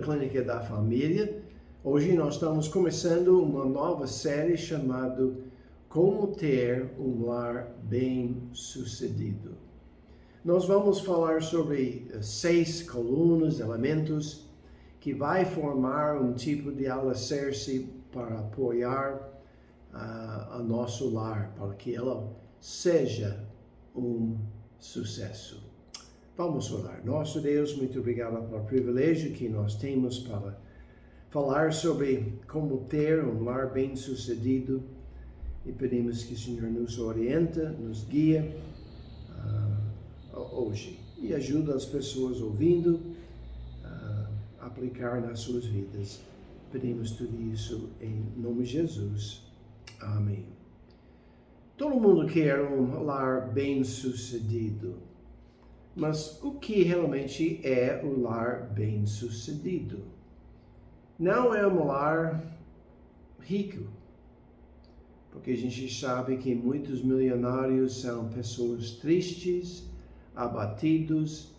Clínica da Família. Hoje nós estamos começando uma nova série chamada Como Ter um Lar Bem-Sucedido. Nós vamos falar sobre 6 colunas, elementos, que vai formar um tipo de alicerce para apoiar a nosso lar, para que ela seja um sucesso. Vamos orar. Nosso Deus, muito obrigado pelo privilégio que nós temos para falar sobre como ter um lar bem-sucedido e pedimos que o Senhor nos orienta, nos guia hoje e ajuda as pessoas ouvindo a aplicar nas suas vidas. Pedimos tudo isso em nome de Jesus. Amém. Todo mundo quer um lar bem-sucedido. Mas o que realmente é o lar bem-sucedido? Não é um lar rico, porque a gente sabe que muitos milionários são pessoas tristes, abatidos,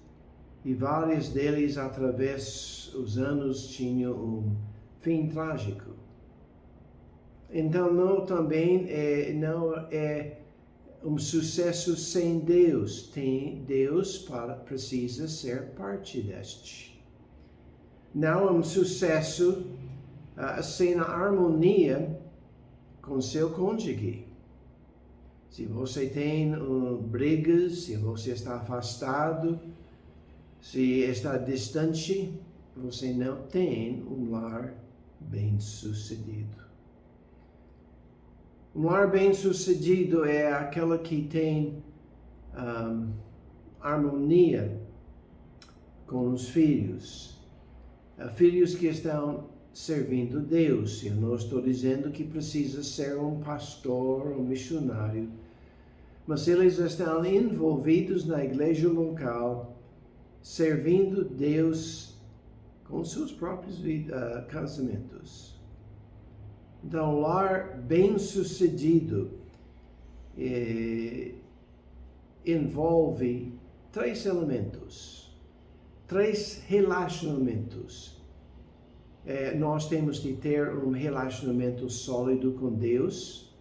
e vários deles, através dos anos, tinham um fim trágico. Então, não é um sucesso sem Deus. Deus precisa ser parte deste. Não é um sucesso sem a harmonia com seu cônjuge. Se você tem brigas, se você está afastado, se está distante, você não tem um lar bem-sucedido. Um lar bem-sucedido é aquela que tem harmonia com os filhos. Filhos que estão servindo Deus. Eu não estou dizendo que precisa ser um pastor, um missionário, mas eles estão envolvidos na igreja local, servindo Deus com seus próprios casamentos. Então, o lar bem-sucedido envolve 3 elementos, 3 relacionamentos. Nós temos de ter um relacionamento sólido com Deus.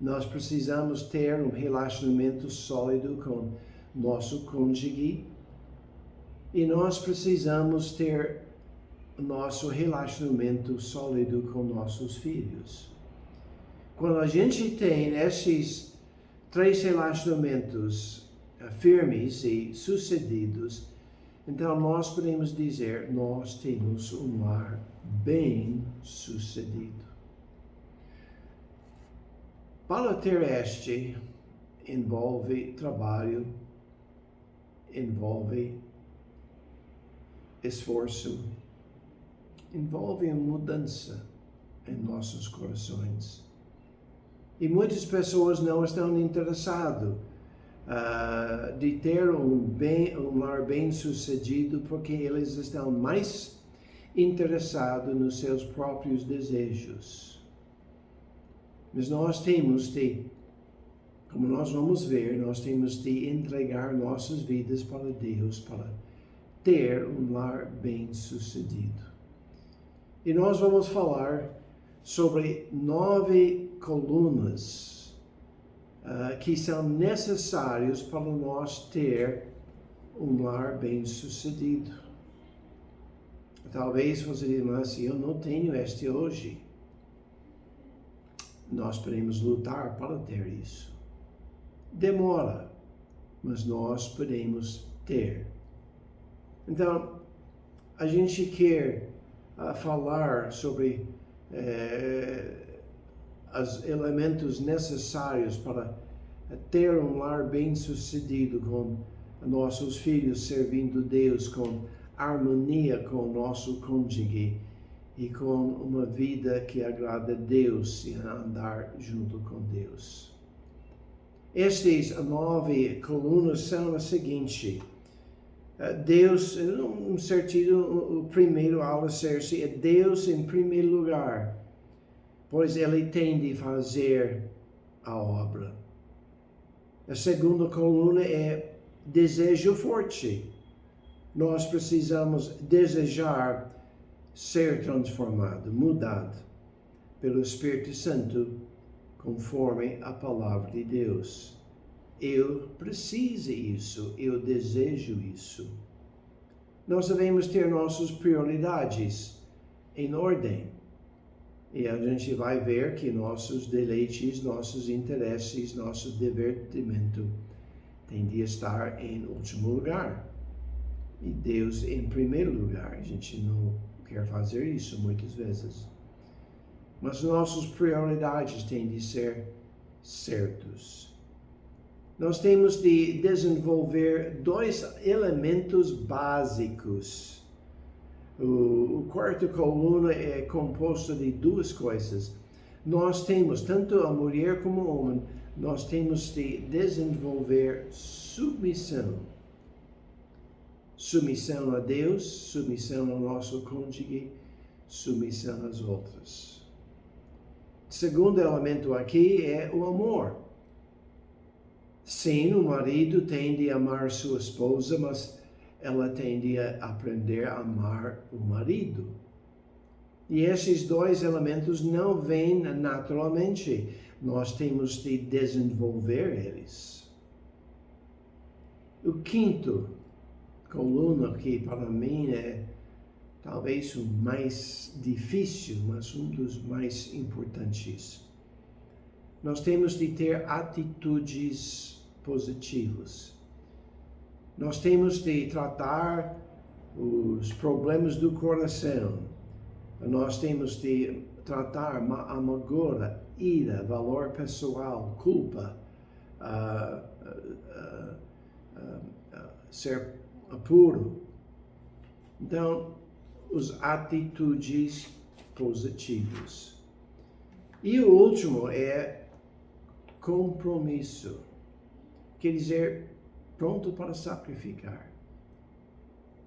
Nós precisamos ter um relacionamento sólido com nosso cônjuge. E nós precisamos ter nosso relacionamento sólido com nossos filhos. Quando a gente tem esses 3 relacionamentos firmes e sucedidos, então nós podemos dizer, nós temos um lar bem-sucedido. Para ter este, envolve trabalho, envolve esforço, envolve uma mudança em nossos corações. E muitas pessoas não estão interessadas de ter um lar bem-sucedido porque eles estão mais interessados nos seus próprios desejos. Mas nós temos de, como nós vamos ver, nós temos de entregar nossas vidas para Deus para ter um lar bem-sucedido. E nós vamos falar sobre 9 colunas que são necessários para nós ter um lar bem-sucedido. Talvez você diga, mas eu não tenho este hoje. Nós podemos lutar para ter isso. Demora, mas nós podemos ter. Então, a gente quer falar sobre os elementos necessários para ter um lar bem-sucedido com nossos filhos, servindo Deus com harmonia com o nosso cônjuge e com uma vida que agrada a Deus e andar junto com Deus. Estas 9 colunas são as seguintes. Deus, em um sentido, o primeiro alicerce é Deus em primeiro lugar, pois Ele tem de fazer a obra. A segunda coluna é desejo forte. Nós precisamos desejar ser transformado, mudado pelo Espírito Santo, conforme a palavra de Deus. Eu preciso isso, eu desejo isso. Nós devemos ter nossas prioridades em ordem. E a gente vai ver que nossos deleites, nossos interesses, nosso divertimento tem de estar em último lugar. E Deus em primeiro lugar. A gente não quer fazer isso muitas vezes. Mas nossas prioridades têm de ser certos. Nós temos de desenvolver 2 elementos básicos. O quarto coluna é composto de 2 coisas. Nós temos, tanto a mulher como o homem, nós temos de desenvolver submissão. Submissão a Deus, submissão ao nosso cônjuge, submissão às outras. O segundo elemento aqui é o amor. Sim, o marido tem de amar sua esposa, mas ela tem de aprender a amar o marido. E esses 2 elementos não vêm naturalmente. Nós temos de desenvolver eles. O quinto coluna, que para mim é talvez o mais difícil, mas um dos mais importantes. Nós temos de ter atitudes positivas. Nós temos de tratar os problemas do coração. Nós temos de tratar amargura, ira, valor pessoal, culpa, ser puro. Então, as atitudes positivas. E o último é compromisso. Quer dizer, pronto para sacrificar.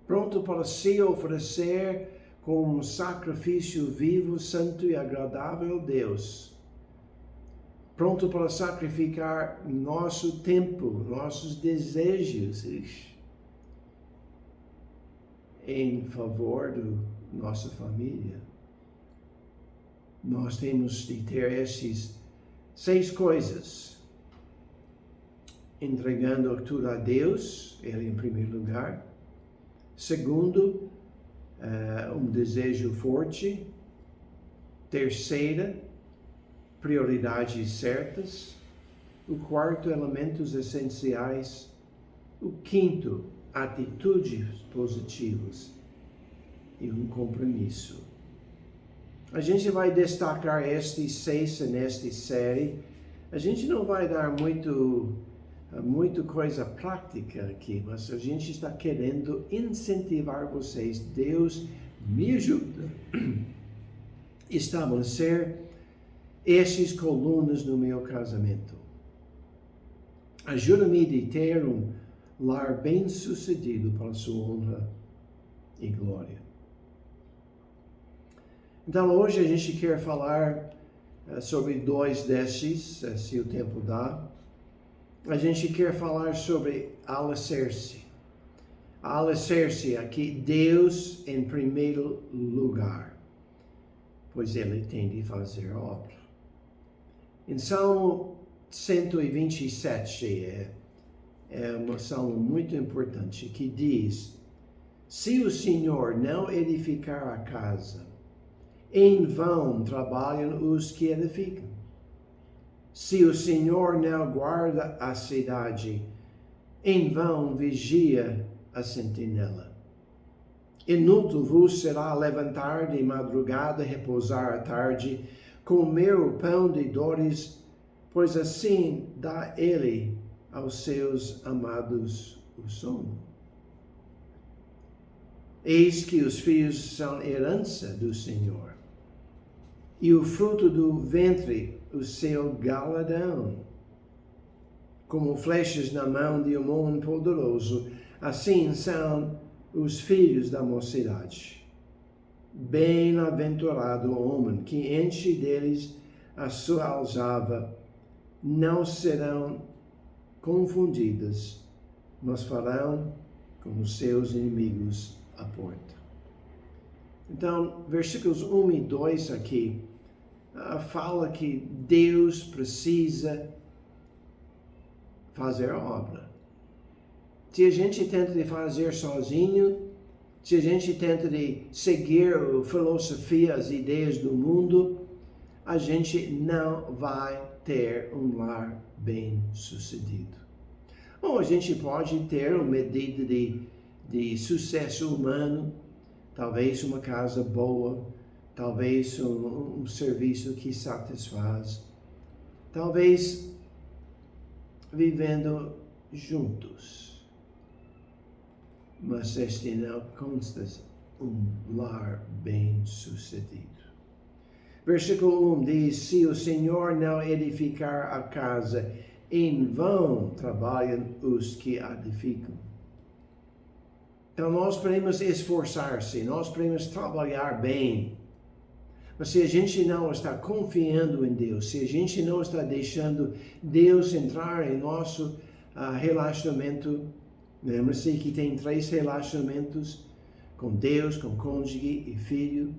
Pronto para se oferecer como um sacrifício vivo, santo e agradável a Deus. Pronto para sacrificar nosso tempo, nossos desejos em favor da nossa família. Nós temos de ter essas 6 coisas. Entregando tudo a Deus, Ele em primeiro lugar. Segundo, um desejo forte. Terceira, prioridades certas. O quarto, elementos essenciais. O quinto, atitudes positivas. E um compromisso. A gente vai destacar estes 6 nesta série. A gente não vai dar muito coisa prática aqui, mas a gente está querendo incentivar vocês. Deus me ajuda a estabelecer essas colunas no meu casamento. Ajuda-me de ter um lar bem-sucedido para a sua honra e glória. Então, hoje a gente quer falar sobre 2 desses, se o tempo dá. A gente quer falar sobre alicerce. Alicerce aqui, Deus em primeiro lugar, pois Ele tem de fazer a obra. Em Salmo 127 é um salmo muito importante que diz: se o Senhor não edificar a casa, em vão trabalham os que edificam. Se o Senhor não guarda a cidade, em vão vigia a sentinela. Inútil vos será levantar de madrugada, repousar à tarde, comer o pão de dores, pois assim dá Ele aos seus amados o sono. Eis que os filhos são herança do Senhor, e o fruto do ventre o seu galardão. Como flechas na mão de um homem poderoso, assim são os filhos da mocidade. Bem-aventurado o homem que enche deles a sua aljava, não serão confundidas, mas farão como seus inimigos a porta. Então, versículos 1 e 2 aqui, fala que Deus precisa fazer a obra. Se a gente tenta de fazer sozinho, se a gente tenta de seguir a filosofia, as ideias do mundo, a gente não vai ter um lar bem sucedido. Ou a gente pode ter uma medida de sucesso humano, talvez uma casa boa, talvez um serviço que satisfaz, talvez vivendo juntos. Mas este não consta um lar bem sucedido. Versículo 1 diz: se o Senhor não edificar a casa, em vão trabalham os que edificam. Então nós podemos esforçar-se, nós podemos trabalhar bem. Mas se a gente não está confiando em Deus, se a gente não está deixando Deus entrar em nosso relacionamento, lembre-se que tem 3 relacionamentos, com Deus, com cônjuge e filho,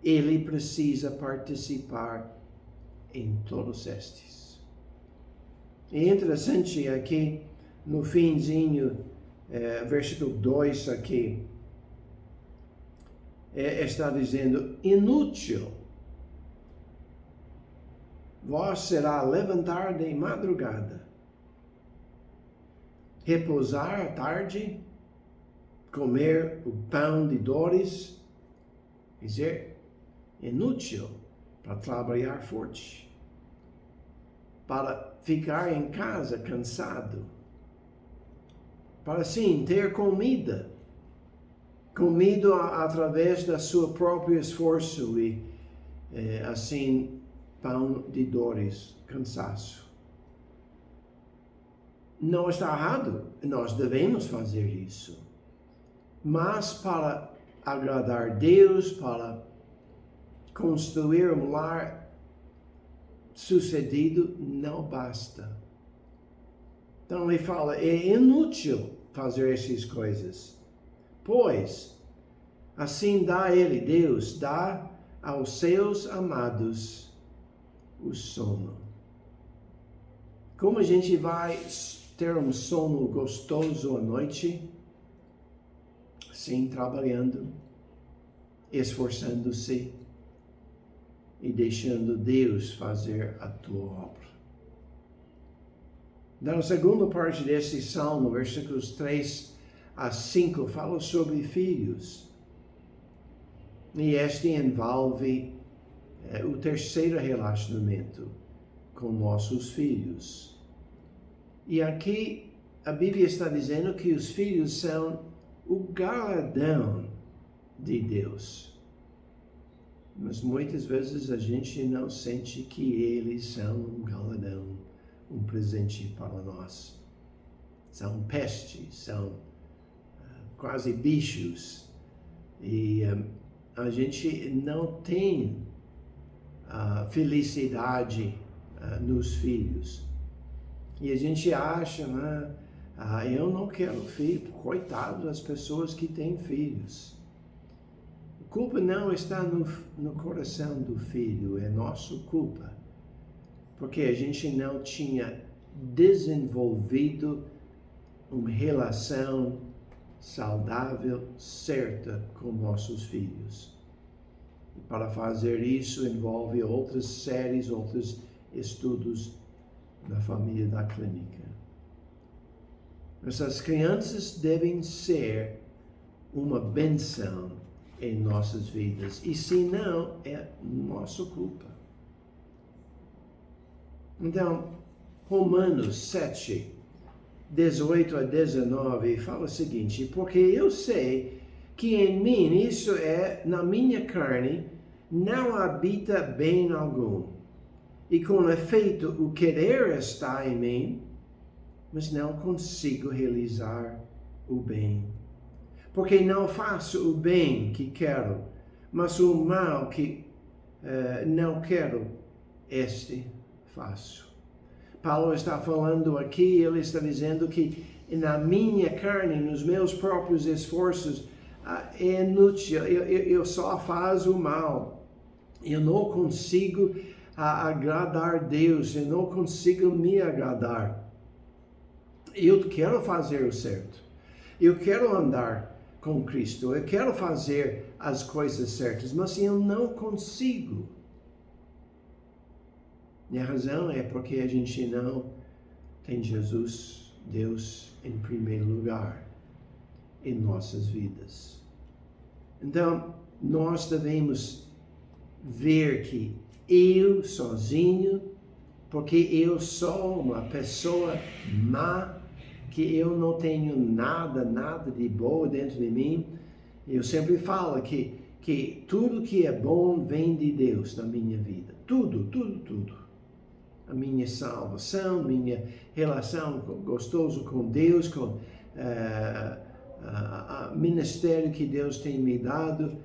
ele precisa participar em todos estes. É interessante aqui, no finzinho, versículo 2 aqui, está dizendo: inútil vós será levantar de madrugada, repousar à tarde, comer o pão de dores, quer dizer, inútil para trabalhar forte, para ficar em casa cansado, para sim ter comida através da sua próprio esforço e assim pão de dores, cansaço. Não está errado, nós devemos fazer isso, mas para agradar Deus, para construir um lar sucedido, não basta. Então ele fala, é inútil fazer essas coisas, pois assim dá ele, Deus, dá aos seus amados o sono. Como a gente vai ter um sono gostoso à noite? Sim, trabalhando, esforçando-se e deixando Deus fazer a tua obra. Na segunda parte desse salmo, versículos 3 a 5, fala sobre filhos. E este envolve o terceiro relacionamento com nossos filhos. E aqui a Bíblia está dizendo que os filhos são o galardão de Deus. Mas muitas vezes a gente não sente que eles são um galardão, um presente para nós. São pestes, são quase bichos. E a gente não tem felicidade nos filhos. E a gente acha, eu não quero filho, coitado das pessoas que têm filhos. A culpa não está no coração do filho, é nossa culpa. Porque a gente não tinha desenvolvido uma relação saudável, certa com nossos filhos. E para fazer isso envolve outras séries, outros estudos na família da clínica. Essas crianças devem ser uma bênção em nossas vidas, e se não, é nossa culpa. Então, Romanos 7, 18 a 19, fala o seguinte: porque eu sei que em mim, isso é, na minha carne, não habita bem algum. E com efeito, o querer está em mim, mas não consigo realizar o bem. Porque não faço o bem que quero, mas o mal que não quero, este faço. Paulo está falando aqui, ele está dizendo que na minha carne, nos meus próprios esforços, é inútil, eu só faço o mal. Eu não consigo agradar Deus, eu não consigo me agradar. Eu quero fazer o certo. Eu quero andar com Cristo. Eu quero fazer as coisas certas, mas eu não consigo. E a razão é porque a gente não tem Jesus, Deus, em primeiro lugar em nossas vidas. Então, nós devemos ver que eu sozinho, porque eu sou uma pessoa má, que eu não tenho nada de bom dentro de mim. Eu sempre falo que tudo que é bom vem de Deus na minha vida. Tudo. A minha salvação, minha relação gostosa com Deus, com o ministério que Deus tem me dado,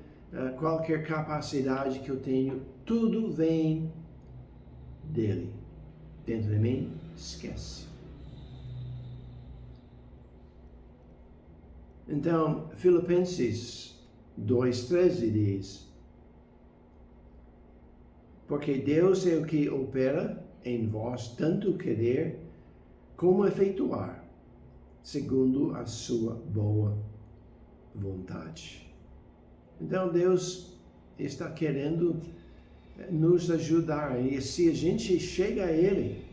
qualquer capacidade que eu tenho, tudo vem dele. Dentro de mim, esquece. Então, Filipenses 2:13 diz: porque Deus é o que opera em vós tanto querer como efetuar, segundo a sua boa vontade. Então, Deus está querendo nos ajudar, e se a gente chega a Ele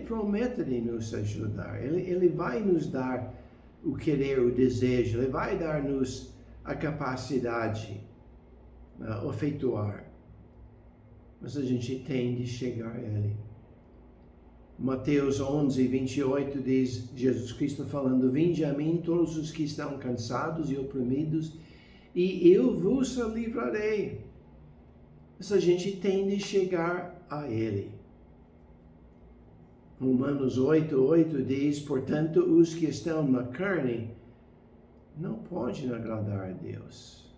promete de nos ajudar, Ele vai nos dar o querer, o desejo, Ele vai dar-nos a capacidade de efetuar. Mas a gente tem de chegar a Ele. Mateus 11:28 diz Jesus Cristo falando: vinde a mim todos os que estão cansados e oprimidos, e eu vos livrarei. Mas a gente tem de chegar a Ele. Romanos 8:8 diz: portanto, os que estão na carne não podem agradar a Deus.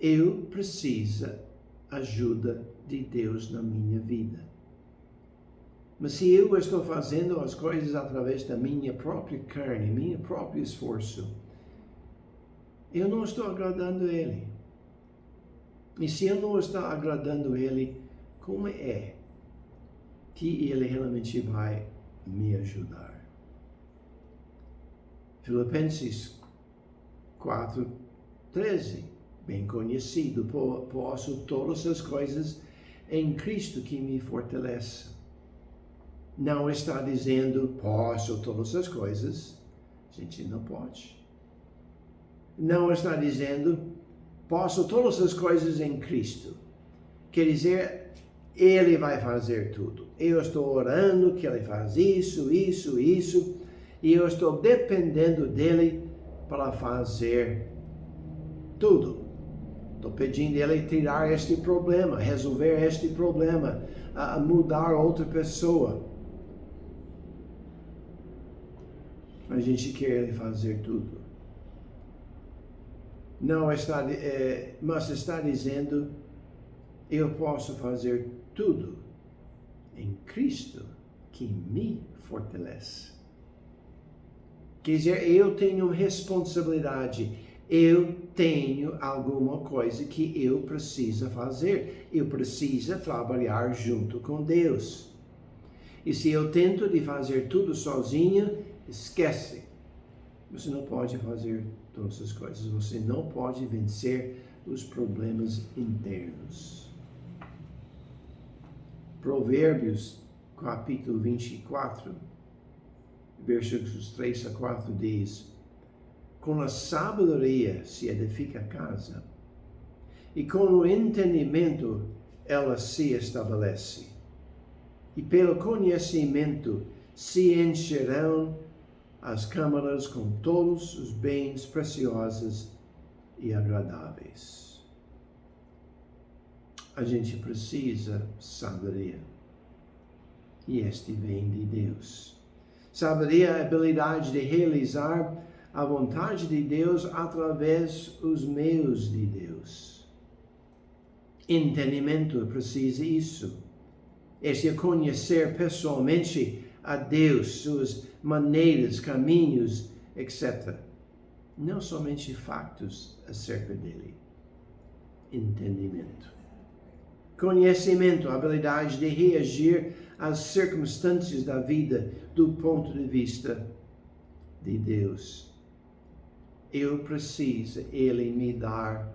Eu preciso ajuda de Deus na minha vida. Mas se eu estou fazendo as coisas através da minha própria carne, meu próprio esforço, eu não estou agradando a Ele. E se eu não estou agradando a Ele, como é que Ele realmente vai me ajudar? Filipenses 4:13, bem conhecido: posso todas as coisas em Cristo que me fortalece. Não está dizendo posso todas as coisas. A gente não pode. Não está dizendo posso todas as coisas em Cristo. Quer dizer, Ele vai fazer tudo. Eu estou orando que Ele faz isso, e eu estou dependendo dEle para fazer tudo. Estou pedindo Ele tirar este problema, resolver este problema, mudar outra pessoa. A gente quer Ele fazer tudo. Não está, mas está dizendo: eu posso fazer tudo em Cristo que me fortalece. Quer dizer, eu tenho responsabilidade. Eu tenho alguma coisa que eu preciso fazer. Eu preciso trabalhar junto com Deus. E se eu tento de fazer tudo sozinho, esquece. Você não pode fazer todas as coisas. Você não pode vencer os problemas internos. Provérbios, capítulo 24, versículos 3-4 diz: com a sabedoria se edifica a casa, e com o entendimento ela se estabelece. E pelo conhecimento se encherão as câmaras com todos os bens preciosos e agradáveis. A gente precisa sabedoria. E este vem de Deus. Sabedoria é a habilidade de realizar a vontade de Deus através dos meios de Deus. Entendimento precisa isso. Este é conhecer pessoalmente a Deus, suas maneiras, caminhos, etc. não somente factos acerca dele. Entendimento. Conhecimento, habilidade de reagir às circunstâncias da vida do ponto de vista de Deus. Eu preciso Ele me dar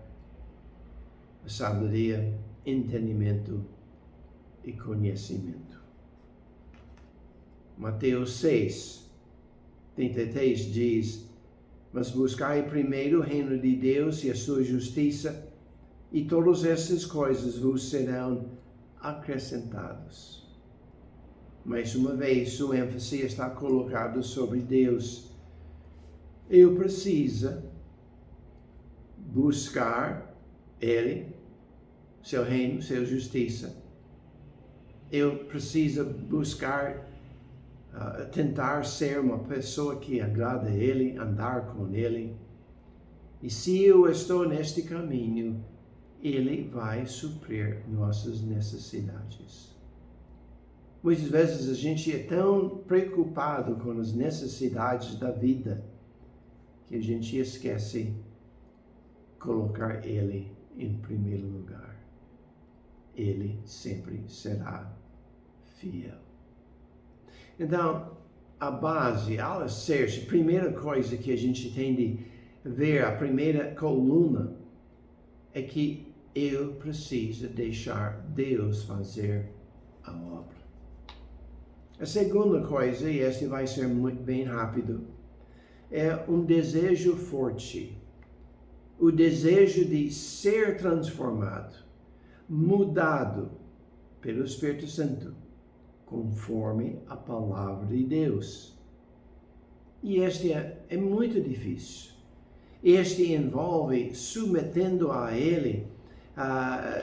sabedoria, entendimento e conhecimento. Mateus 6, 33 diz: mas buscai primeiro o reino de Deus e a sua justiça, e todas essas coisas vos serão acrescentadas. Mais uma vez, o ênfase está colocado sobre Deus. Eu preciso buscar Ele, seu reino, sua justiça. Eu preciso buscar, tentar ser uma pessoa que agrada a Ele, andar com Ele. E se eu estou neste caminho, Ele vai suprir nossas necessidades. Muitas vezes a gente é tão preocupado com as necessidades da vida que a gente esquece colocar Ele em primeiro lugar. Ele sempre será fiel. Então, a base, a alicerce, a primeira coisa que a gente tem de ver, a primeira coluna, é que eu preciso deixar Deus fazer a obra. A segunda coisa, e este vai ser muito bem rápido, é um desejo forte. O desejo de ser transformado, mudado pelo Espírito Santo, conforme a palavra de Deus. E este é muito difícil. Este envolve submetendo a Ele,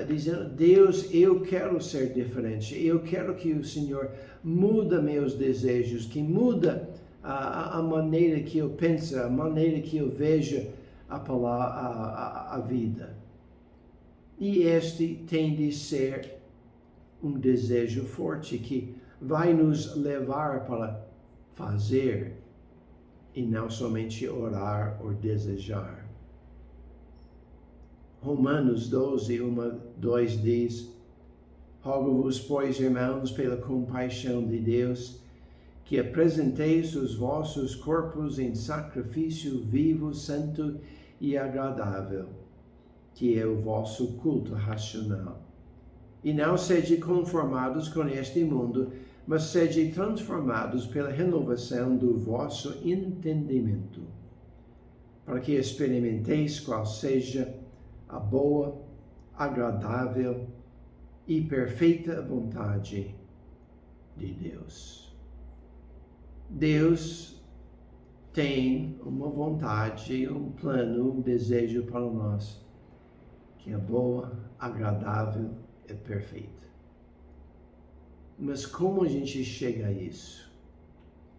dizendo: Deus, eu quero ser diferente. Eu quero que o Senhor muda meus desejos, que muda a maneira que eu penso, a maneira que eu vejo a vida. E este tem de ser um desejo forte que vai nos levar para fazer e não somente orar ou desejar. Romanos 12, 2 diz: rogo-vos, pois, irmãos, pela compaixão de Deus, que apresenteis os vossos corpos em sacrifício vivo, santo e agradável, que é o vosso culto racional. E não sede conformados com este mundo, mas sede transformados pela renovação do vosso entendimento, para que experimenteis qual seja a boa, agradável e perfeita vontade de Deus. Deus tem uma vontade, um plano, um desejo para nós, que é boa, agradável e perfeita. Mas como a gente chega a isso?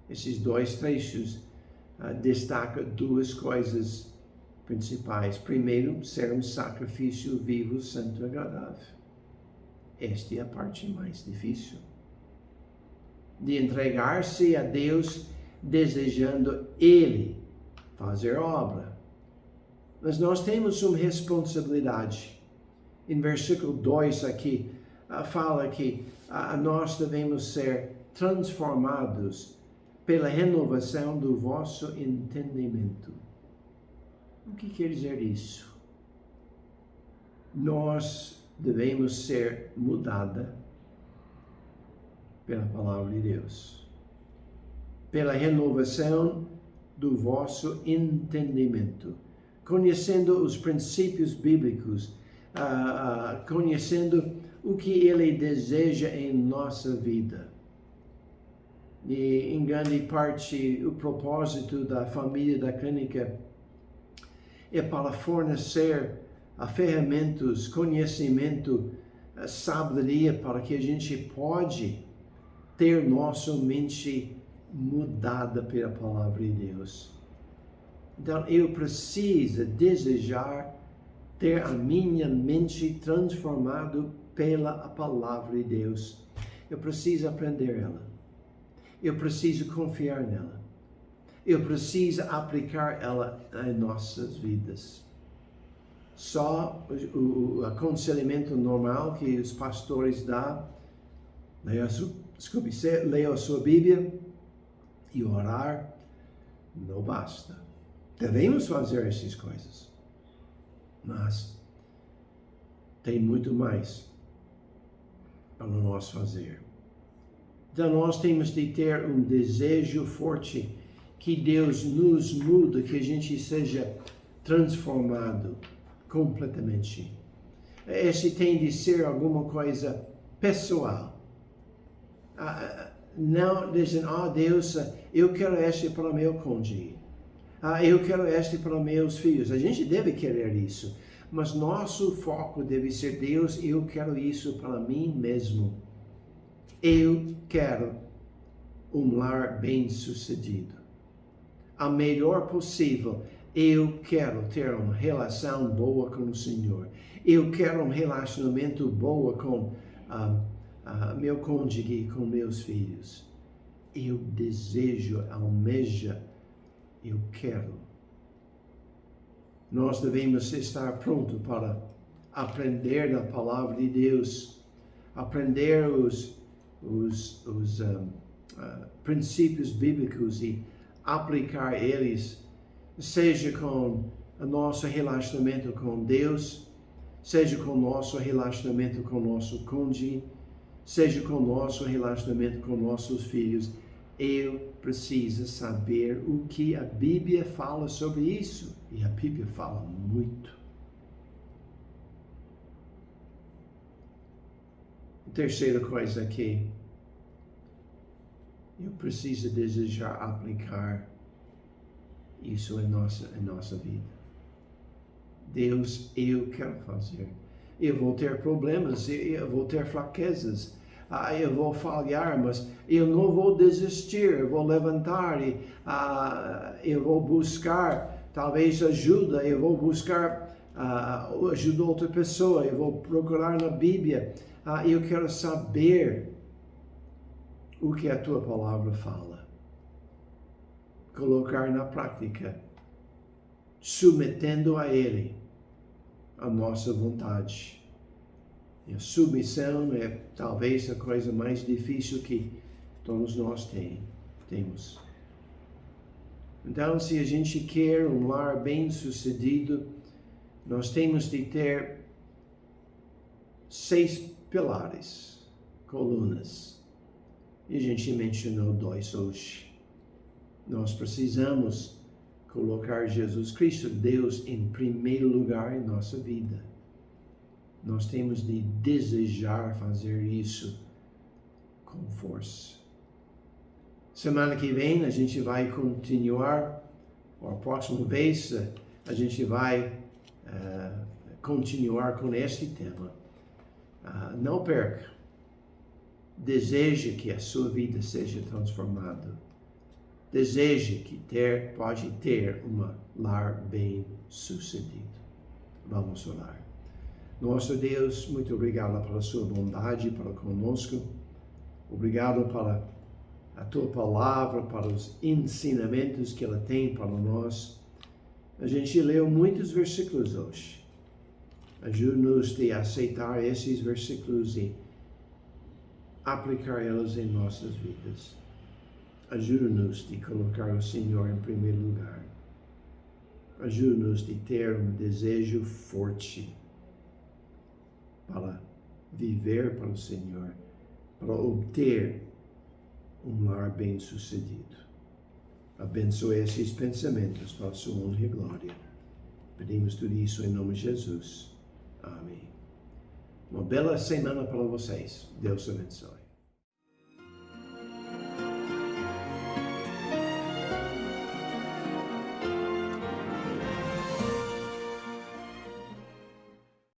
Esses dois trechos destacam duas coisas principais. Primeiro, ser um sacrifício vivo, santo e agradável. Esta é a parte mais difícil. De entregar-se a Deus, desejando Ele fazer obra. Mas nós temos uma responsabilidade. Em versículo 2 aqui, fala que nós devemos ser transformados pela renovação do vosso entendimento. O que quer dizer isso? Nós devemos ser mudados pela palavra de Deus, pela renovação do vosso entendimento, conhecendo os princípios bíblicos, conhecendo o que Ele deseja em nossa vida. E em grande parte o propósito da família da clínica é para fornecer ferramentas, conhecimento, sabedoria para que a gente pode ter nossa mente mudada pela palavra de Deus. Então eu preciso desejar ter a minha mente transformada pela palavra de Deus. Eu preciso aprender ela. Eu preciso confiar nela. eu preciso aplicar ela em nossas vidas. Só o aconselhamento normal que os pastores dão, leia a sua Bíblia e orar, não basta. Devemos fazer essas coisas, mas tem muito mais para nós fazer. Então nós temos de ter um desejo forte que Deus nos mude, que a gente seja transformado completamente. Esse tem de ser alguma coisa pessoal. Não dizem, Deus, eu quero este para o meu cônjuge. Eu quero este para meus filhos. A gente deve querer isso. Mas nosso foco deve ser, Deus, eu quero isso para mim mesmo. Eu quero um lar bem-sucedido. A melhor possível. Eu quero ter uma relação boa com o Senhor. Eu quero um relacionamento bom com meu cônjuge, com meus filhos. Eu desejo, almejo, eu quero. Nós devemos estar prontos para aprender da palavra de Deus, aprender os princípios bíblicos e aplicar eles, seja com o nosso relacionamento com Deus, seja com o nosso relacionamento com o nosso cônjuge, seja com o nosso relacionamento com nossos filhos. Eu preciso saber o que a Bíblia fala sobre isso. E a Bíblia fala muito. A terceira coisa que eu preciso desejar aplicar isso em nossa vida. Deus, eu quero fazer. Eu vou ter problemas, eu vou ter fraquezas. Eu vou falhar, mas eu não vou desistir. Eu vou levantar e eu vou buscar talvez ajuda. Eu vou buscar ajuda a outra pessoa. Eu vou procurar na Bíblia. Eu quero saber o que a tua palavra fala. Colocar na prática, submetendo a Ele a nossa vontade. E a submissão é talvez a coisa mais difícil que todos nós temos. Então, se a gente quer um lar bem-sucedido, nós temos de ter 6 pilares, colunas. E a gente mencionou 2 hoje. Nós precisamos colocar Jesus Cristo, Deus, em primeiro lugar em nossa vida. Nós temos de desejar fazer isso com força. Semana que vem a gente vai continuar, ou a próxima vez a gente vai continuar com este tema. Não perca. Deseje que a sua vida seja transformada. Deseje que pode ter um lar bem-sucedido. Vamos orar. Nosso Deus, muito obrigado pela sua bondade para conosco. Obrigado pela a tua palavra, para os ensinamentos que ela tem para nós. A gente leu muitos versículos hoje. Ajuda-nos a aceitar esses versículos e aplicar eles em nossas vidas. Ajuda-nos a colocar o Senhor em primeiro lugar. Ajuda-nos a ter um desejo forte para viver para o Senhor, para obter um lar bem-sucedido. Abençoe esses pensamentos para a sua honra e glória. Pedimos tudo isso em nome de Jesus. Amém. Uma bela semana para vocês. Deus abençoe.